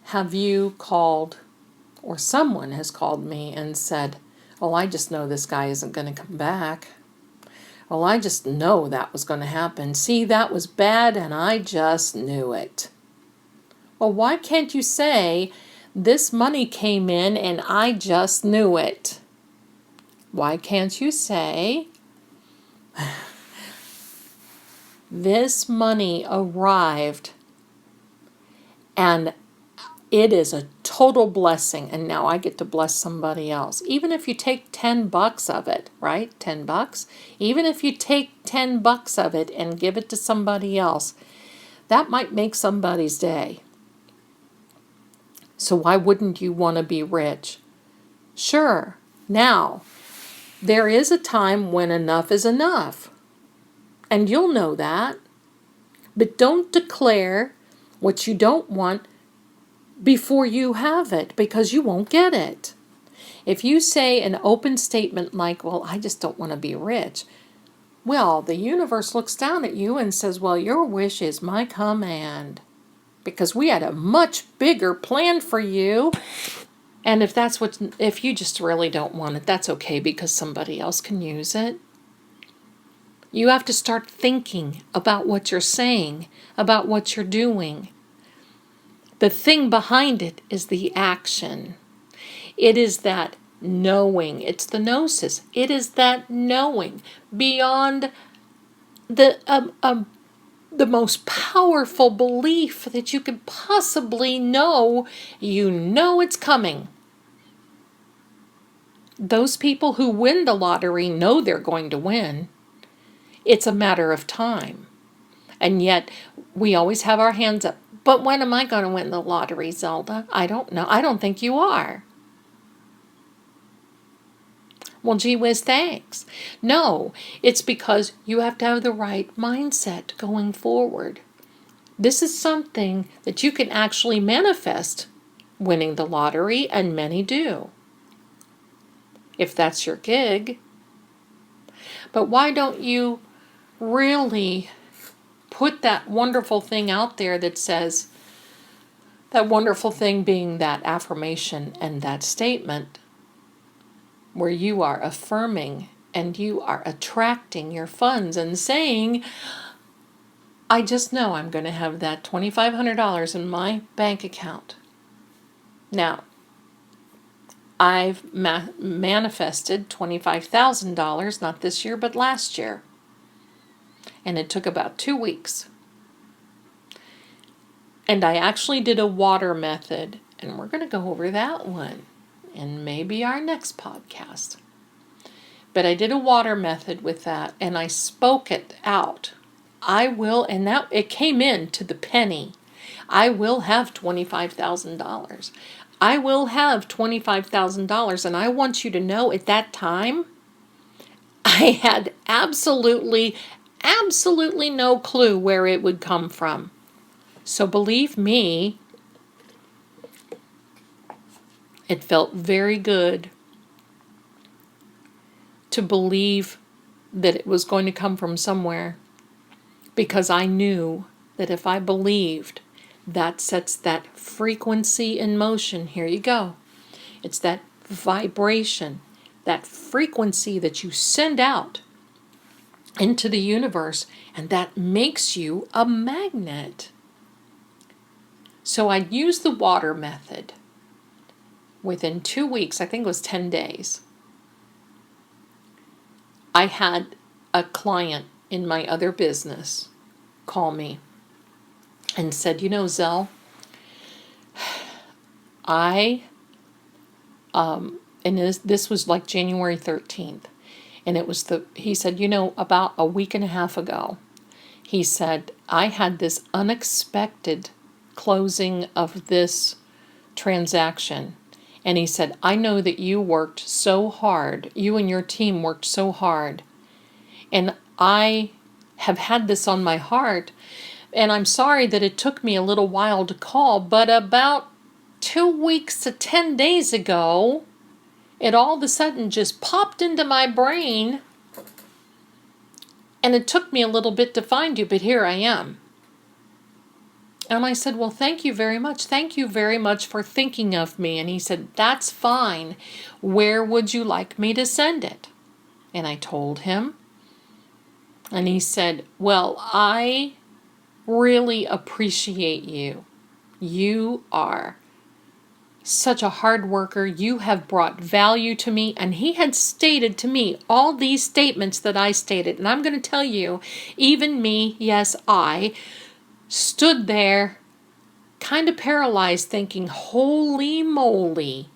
have you called, or someone has called me and said, oh, I just know this guy isn't going to come back. Well, I just know that was going to happen. See, that was bad and I just knew it. Well, why can't you say, this money came in and I just knew it? Why can't you say, this money arrived and it is a total blessing, and now I get to bless somebody else. Even if you take $10 of it, right? $10. Even if you take $10 of it and give it to somebody else, that might make somebody's day. So why wouldn't you want to be rich? Sure. Now, there is a time when enough is enough. And you'll know that. But don't declare what you don't want before you have it, because you won't get it. If you say an open statement like, well, I just don't want to be rich, well, the universe looks down at you and says, well, your wish is my command, because we had a much bigger plan for you. And if you just really don't want it, that's okay, because somebody else can use it. You have to start thinking about what you're saying, about what you're doing. The thing behind it is the action. It is that knowing. It's the gnosis. It is that knowing beyond the most powerful belief that you could possibly know. You know it's coming. Those people who win the lottery know they're going to win. It's a matter of time. And yet we always have our hands up. But when am I going to win the lottery, Zelda? I don't know. I don't think you are. Well, gee whiz, thanks. No, it's because you have to have the right mindset going forward. This is something that you can actually manifest, winning the lottery, and many do, if that's your gig. But why don't you really put that wonderful thing out there that says, that wonderful thing being that affirmation and that statement, where you are affirming and you are attracting your funds and saying, I just know I'm going to have that $2,500 in my bank account. Now, I've manifested $25,000, not this year, but last year. And it took about 2 weeks. And I actually did a water method, and we're going to go over that one in maybe our next podcast. But I did a water method with that, and I spoke it out. I will, and that it came in to the penny. I will have $25,000. I will have $25,000, and I want you to know at that time, I had absolutely no clue where it would come from. So believe me, it felt very good to believe that it was going to come from somewhere, because I knew that if I believed, that sets that frequency in motion. Here you go. It's that vibration, that frequency that you send out into the universe, and that makes you a magnet. So I used the water method. Within 2 weeks, I think it was 10 days, I had a client in my other business call me and said, Zell, this was like January 13th. And he said, about a week and a half ago, he said, I had this unexpected closing of this transaction. And he said, I know that you worked so hard. You and your team worked so hard. And I have had this on my heart. And I'm sorry that it took me a little while to call. But about 2 weeks to 10 days ago, it all of a sudden just popped into my brain. And it took me a little bit to find you, but here I am. And I said, well, thank you very much. Thank you very much for thinking of me. And he said, that's fine. Where would you like me to send it? And I told him. And he said, well, I really appreciate you. You are such a hard worker. You have brought value to me. And he had stated to me all these statements that I stated. And I'm going to tell you, even me, yes, I stood there kind of paralyzed thinking, holy moly,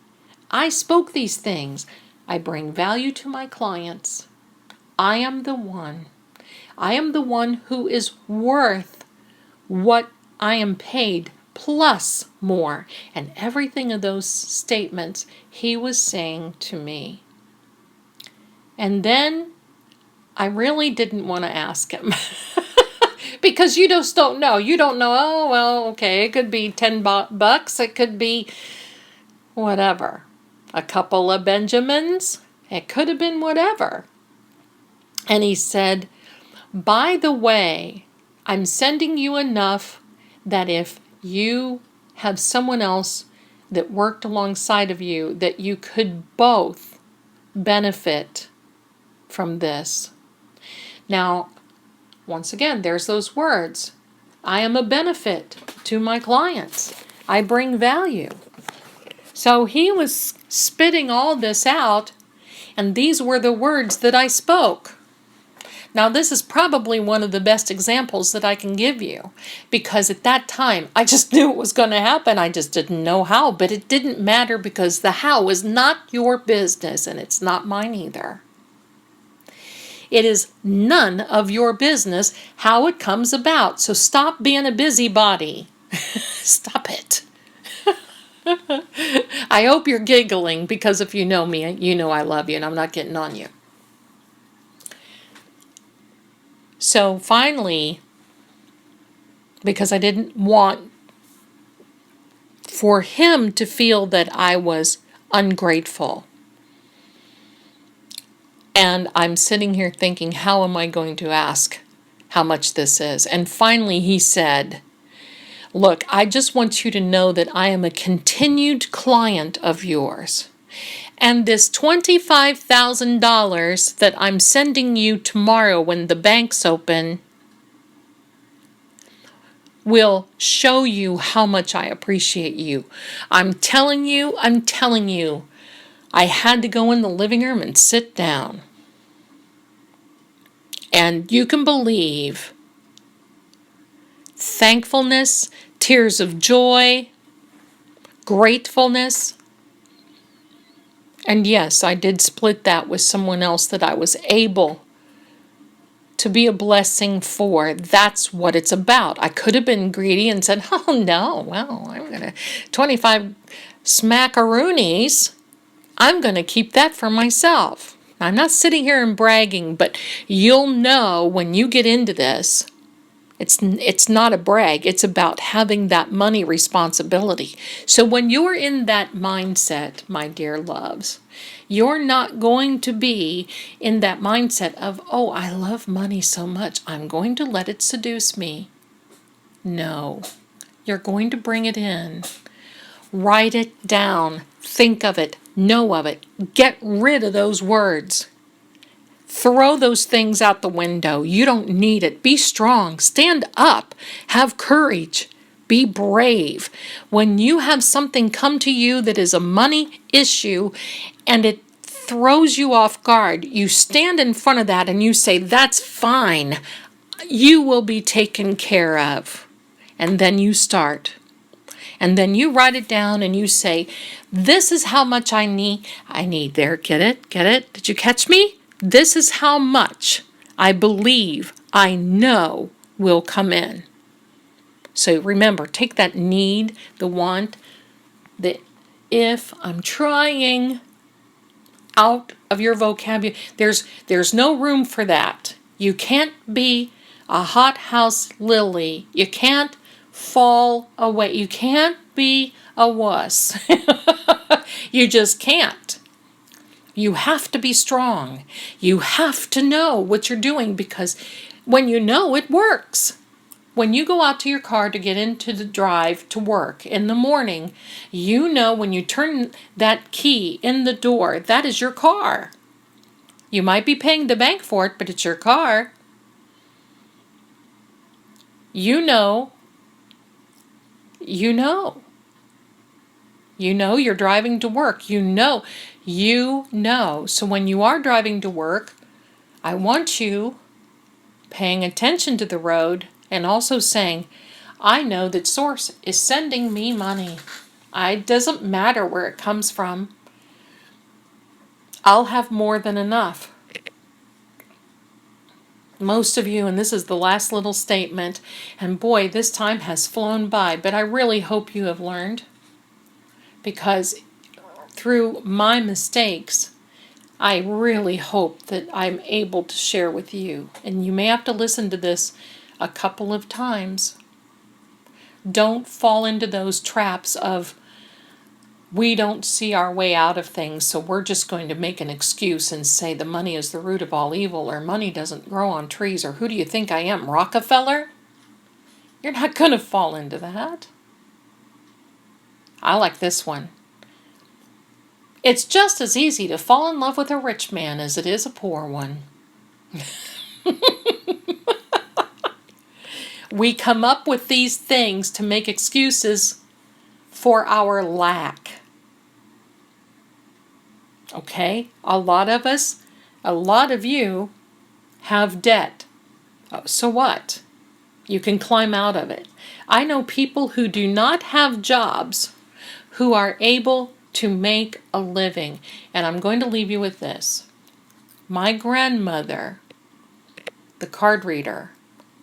I spoke these things. I bring value to my clients. I am the one. I am the one who is worth what I am paid plus more. And everything of those statements he was saying to me. And then I really didn't want to ask him. Because you just don't know. You don't know, oh, well, okay, it could be $10. It could be whatever. A couple of Benjamins. It could have been whatever. And he said, by the way, I'm sending you enough that if you have someone else that worked alongside of you, that you could both benefit from this. Now, once again, there's those words. I am a benefit to my clients. I bring value. So he was spitting all this out, and these were the words that I spoke. Now, this is probably one of the best examples that I can give you, because at that time, I just knew it was going to happen. I just didn't know how, but it didn't matter, because the how is not your business, and it's not mine either. It is none of your business how it comes about. So stop being a busybody. Stop it. I hope you're giggling, because if you know me, you know I love you and I'm not getting on you. So finally, because I didn't want for him to feel that I was ungrateful, and I'm sitting here thinking, how am I going to ask how much this is? And finally he said, look, I just want you to know that I am a continued client of yours. And this $25,000 that I'm sending you tomorrow when the bank's open will show you how much I appreciate you. I'm telling you, I had to go in the living room and sit down. And you can believe thankfulness, tears of joy, gratefulness. And yes, I did split that with someone else that I was able to be a blessing for. That's what it's about. I could have been greedy and said, oh no, well, I'm going to 25 smackaroonies. I'm going to keep that for myself. I'm not sitting here and bragging, but you'll know when you get into this, it's not a brag. It's about having that money responsibility. So when you're in that mindset, my dear loves, you're not going to be in that mindset of, oh, I love money so much, I'm going to let it seduce me. No, you're going to bring it in. Write it down. Think of it. Know of it. Get rid of those words. Throw those things out the window. You don't need it. Be strong. Stand up. Have courage. Be brave. When you have something come to you that is a money issue and it throws you off guard, you stand in front of that and you say, that's fine. You will be taken care of. And then you start. And then you write it down and you say, this is how much I need. There, get it? Did you catch me? This is how much I believe, I know will come in. So remember, take that need, the want, the if, I'm trying, out of your vocabulary. There's no room for that. You can't be a hothouse lily. You can't fall away. You can't be a wuss. You just can't. You have to be strong. You have to know what you're doing, because when you know, it works. When you go out to your car to get into the drive to work in the morning, you know when you turn that key in the door, that is your car. You might be paying the bank for it, but it's your car. You know you're driving to work. You know. So when you are driving to work, I want you paying attention to the road and also saying, I know that Source is sending me money. It doesn't matter where it comes from. I'll have more than enough. Most of you, and this is the last little statement, and boy, this time has flown by, but I really hope you have learned, because through my mistakes, I really hope that I'm able to share with you. And you may have to listen to this a couple of times. Don't fall into those traps of, we don't see our way out of things, so we're just going to make an excuse and say the money is the root of all evil, or money doesn't grow on trees, or who do you think I am, Rockefeller? You're not going to fall into that. I like this one. It's just as easy to fall in love with a rich man as it is a poor one. We come up with these things to make excuses for our lack. Okay? A lot of us, a lot of you have debt. So what? You can climb out of it. I know people who do not have jobs who are able to make a living. And I'm going to leave you with this. My grandmother, the card reader,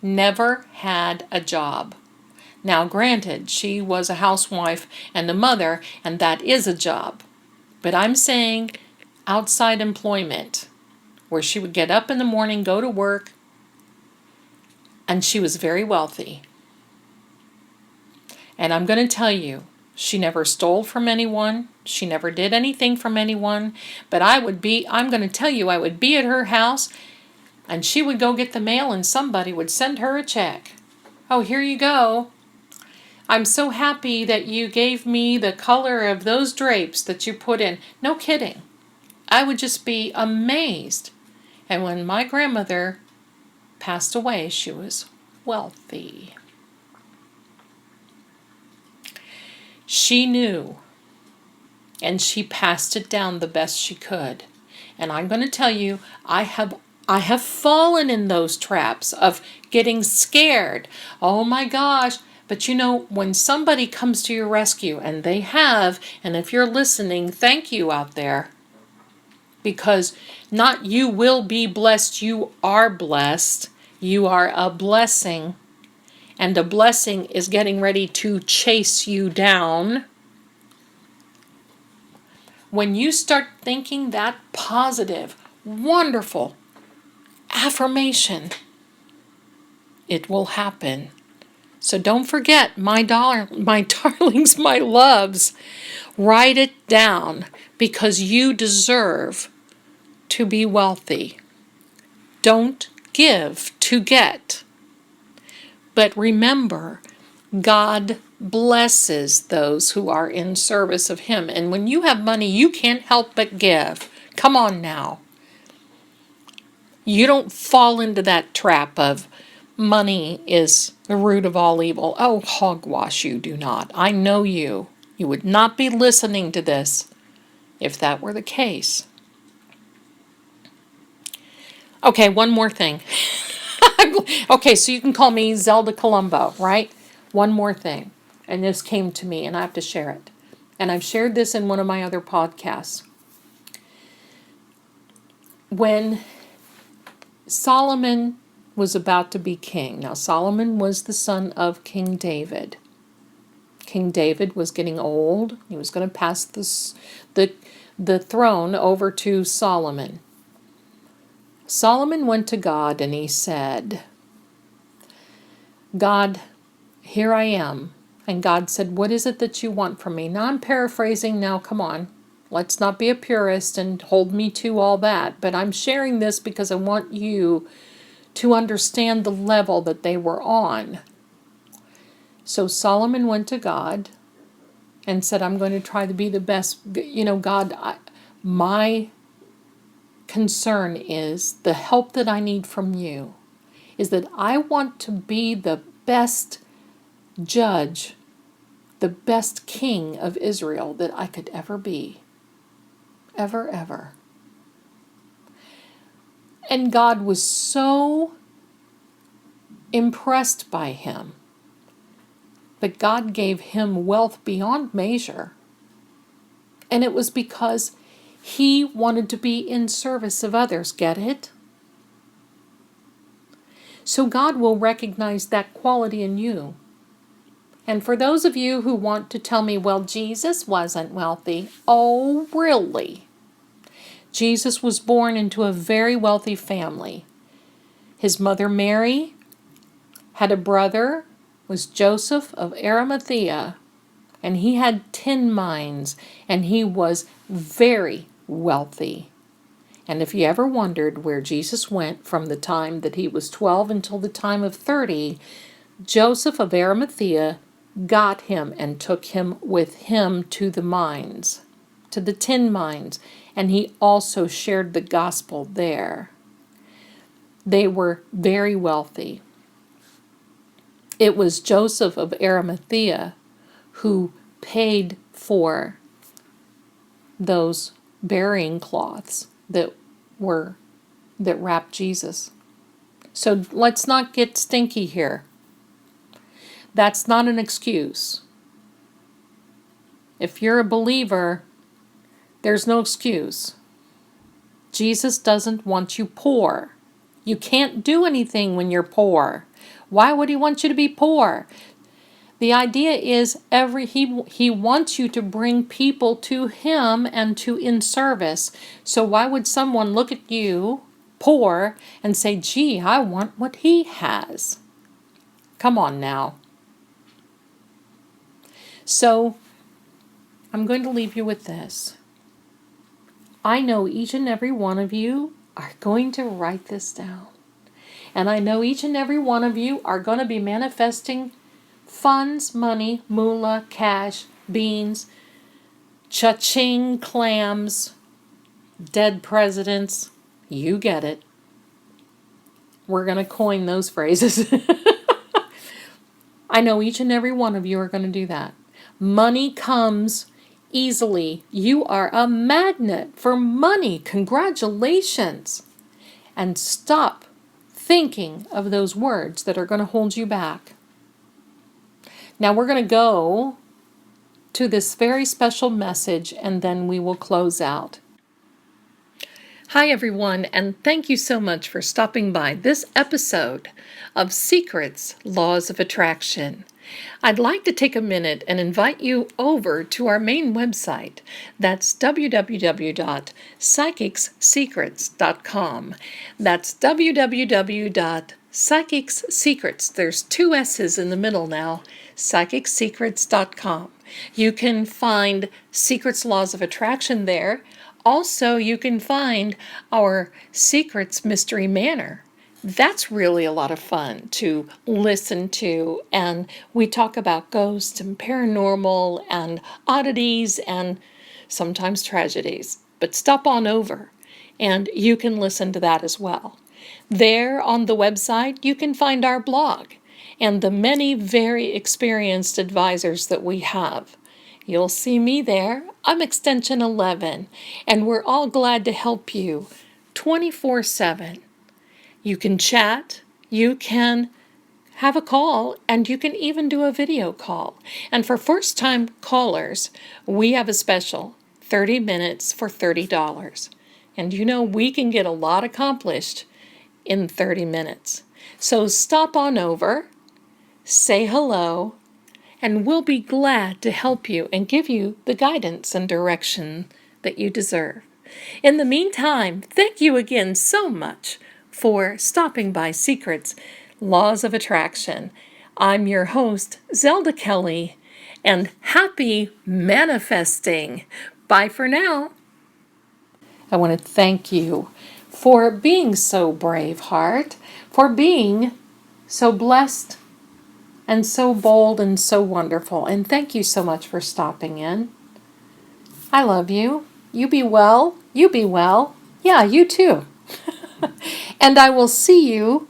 never had a job. Now, granted, she was a housewife and a mother, and that is a job. But I'm saying outside employment, where she would get up in the morning, go to work, and she was very wealthy. And I'm going to tell you, she never stole from anyone. She never did anything from anyone. But I'm going to tell you, I would be at her house, and she would go get the mail, and somebody would send her a check. Oh, here you go. I'm so happy that you gave me the color of those drapes that you put in. No kidding. I would just be amazed. And when my grandmother passed away, she was wealthy. She knew, and she passed it down the best she could. And I'm going to tell you, I have fallen in those traps of getting scared. Oh my gosh. But you know, when somebody comes to your rescue, and they have, and if you're listening, thank you out there. Because not you will be blessed, you are blessed. You are a blessing. And a blessing is getting ready to chase you down. When you start thinking that positive, wonderful affirmation, it will happen. So don't forget, my darlings, my loves, write it down, because you deserve to be wealthy. Don't give to get. But remember, God blesses those who are in service of Him. And when you have money, you can't help but give. Come on now. You don't fall into that trap of money is the root of all evil. Oh, hogwash, you do not. I know you. You would not be listening to this if that were the case. Okay, one more thing. Okay, so you can call me Zelda Colombo, right? One more thing. And this came to me, and I have to share it. And I've shared this in one of my other podcasts. When Solomon was about to be king. Now, Solomon was the son of King David. King David was getting old. He was going to pass the throne over to Solomon. Solomon went to God and he said, God, here I am. And God said, what is it that you want from me? Now I'm paraphrasing. Now, come on. Let's not be a purist and hold me to all that. But I'm sharing this because I want you to understand the level that they were on. So Solomon went to God and said, I'm going to try to be the best. You know, God, my concern is the help that I need from you is that I want to be the best judge, the best king of Israel that I could ever be. Ever, ever. And God was so impressed by him. But God gave him wealth beyond measure. And it was because he wanted to be in service of others. Get it? So God will recognize that quality in you. And for those of you who want to tell me, well, Jesus wasn't wealthy. Oh, really? Jesus was born into a very wealthy family. His mother Mary had a brother, was Joseph of Arimathea, and he had 10 mines, and he was very wealthy. And if you ever wondered where Jesus went from the time that he was 12 until the time of 30, Joseph of Arimathea got him and took him with him to the mines, to the 10 mines, and he also shared the gospel there. They were very wealthy. It was Joseph of Arimathea who paid for those burying cloths that wrapped Jesus. So let's not get stinky here. That's not an excuse. If you're a believer, there's no excuse. Jesus doesn't want you poor. You can't do anything when you're poor. Why would he want you to be poor? The idea is he wants you to bring people to him and to in service. So why would someone look at you poor and say, gee, I want what he has? Come on now. So I'm going to leave you with this. I know each and every one of you are going to write this down. And I know each and every one of you are going to be manifesting funds, money, moolah, cash, beans, cha-ching, clams, dead presidents. You get it. We're going to coin those phrases. I know each and every one of you are going to do that. Money comes easily. You are a magnet for money. Congratulations. And stop thinking of those words that are going to hold you back. Now we're going to go to this very special message and then we will close out. Hi everyone, and thank you so much for stopping by this episode of Secrets, Laws of Attraction. I'd like to take a minute and invite you over to our main website. That's www.psychicssecrets.com. That's www.psychicssecrets. There's 2 S's in the middle now. psychicssecrets.com. You can find Secrets, Laws of Attraction there. Also, you can find our Secrets Mystery Manor. That's really a lot of fun to listen to, and we talk about ghosts and paranormal and oddities and sometimes tragedies. But stop on over and you can listen to that as well. There on the website, you can find our blog and the many very experienced advisors that we have. You'll see me there. I'm extension 11, and we're all glad to help you 24/7. You can chat, you can have a call, and you can even do a video call. And for first-time callers, we have a special, 30 minutes for $30. And you know we can get a lot accomplished in 30 minutes. So stop on over, say hello, and we'll be glad to help you and give you the guidance and direction that you deserve. In the meantime, thank you again so much for stopping by Secrets, Laws of Attraction. I'm your host, Zelda Kelly, and happy manifesting. Bye for now. I want to thank you for being so brave, heart, for being so blessed and so bold and so wonderful. And thank you so much for stopping in. I love you. You be well. You be well. Yeah, you too. And I will see you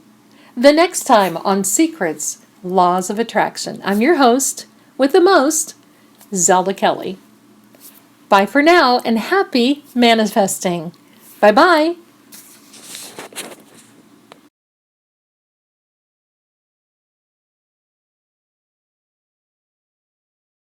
the next time on Secrets, Laws of Attraction. I'm your host with the most, Zelda Kelly. Bye for now and happy manifesting. Bye-bye.